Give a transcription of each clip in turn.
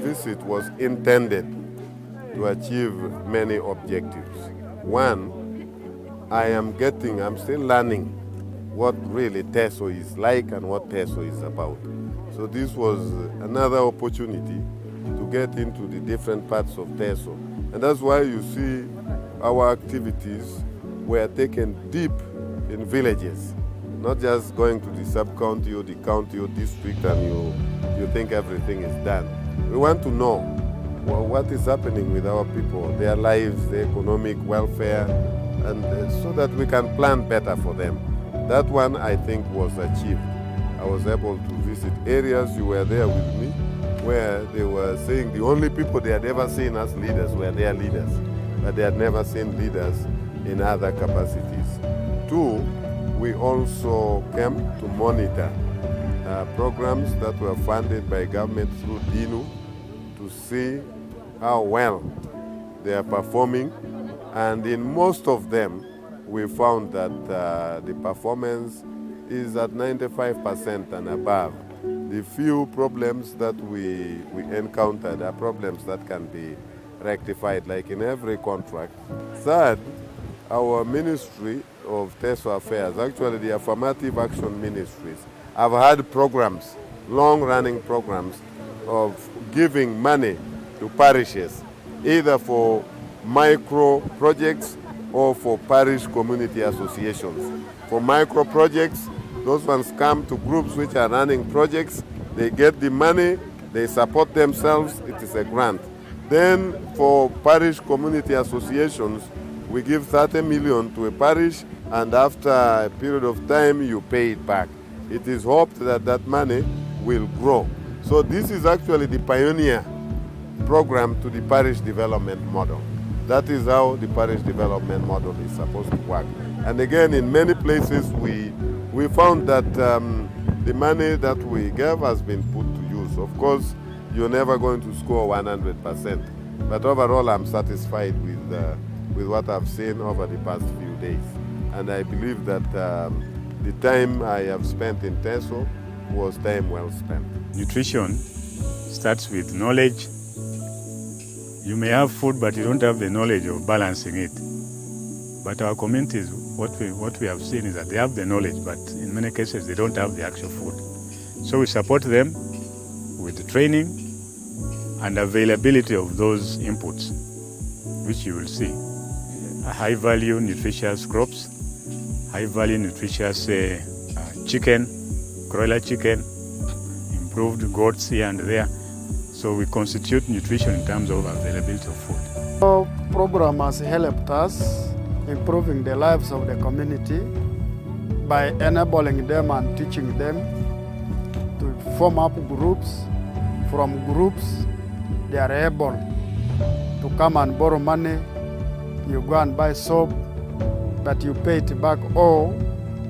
visit was intended to achieve many objectives. One, I'm still learning what really Teso is like and what Teso is about. So this was another opportunity to get into the different parts of Teso. And that's why you see our activities were taken deep in villages, not just going to the sub-county or the county or district and you think everything is done. We want to know what is happening with our people, their lives, their economic welfare, and so that we can plan better for them. That one, I think, was achieved. I was able to visit areas, you were there with me, where they were saying the only people they had ever seen as leaders were their leaders, but they had never seen leaders in other capacities. Two, we also came to monitor programs that were funded by government through DINU to see how well they are performing. And in most of them, we found that the performance is at 95% and above. The few problems that we encountered are problems that can be rectified, like in every contract. Third, our Ministry of Teso Affairs, actually the affirmative action ministries, have had programs, long-running programs of giving money to parishes, either for micro projects or for parish community associations. For micro projects, those ones come to groups which are running projects, they get the money, they support themselves, it is a grant. Then for parish community associations, we give 30 million to a parish, and after a period of time, you pay it back. It is hoped that that money will grow. So this is actually the pioneer program to the parish development model. That is how the parish development model is supposed to work. And again, in many places, we found that the money that we gave has been put to use. Of course, you're never going to score 100%. But overall, I'm satisfied with what I've seen over the past few days. And I believe that the time I have spent in Teso was time well spent. Nutrition starts with knowledge. You may have food, but you don't have the knowledge of balancing it. But our communities, what we have seen is that they have the knowledge, but in many cases they don't have the actual food. So we support them with the training and availability of those inputs, which you will see. High-value nutritious crops, high-value nutritious chicken, broiler chicken, improved goats here and there. So we constitute nutrition in terms of availability of food. Our program has helped us improving the lives of the community by enabling them and teaching them to form up groups. From groups, they are able to come and borrow money. You go and buy soap, but you pay it back, or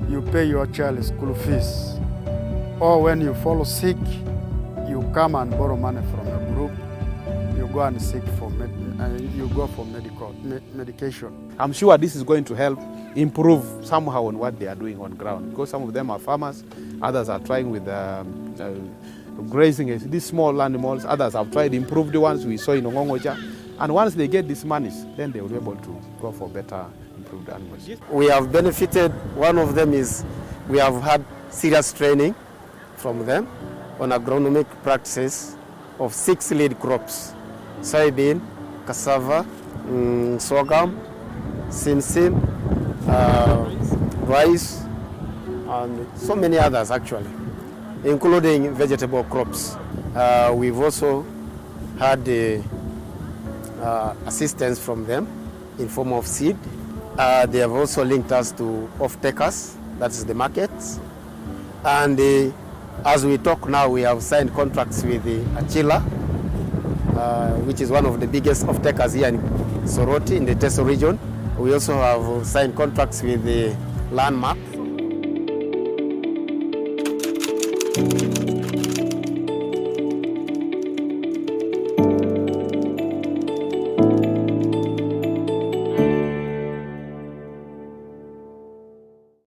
you pay your child's school fees. Or when you fall sick, you come and borrow money from a group. You go and seek for medication. I'm sure this is going to help improve somehow on what they are doing on ground, because some of them are farmers, others are trying with grazing these small animals, others have tried improved ones we saw in Ongongoja. And once they get these monies, then they will be able to go for better improved animals. We have benefited. One of them is we have had serious training from them on agronomic practices of 6 lead crops: soybean, cassava, sorghum, simsim, rice, and so many others actually, including vegetable crops. We've also had assistance from them in form of seed. They have also linked us to off-takers, that's the markets. And as we talk now, we have signed contracts with Achila, which is one of the biggest off-takers here in Soroti in the Teso region. We also have signed contracts with the Landmark.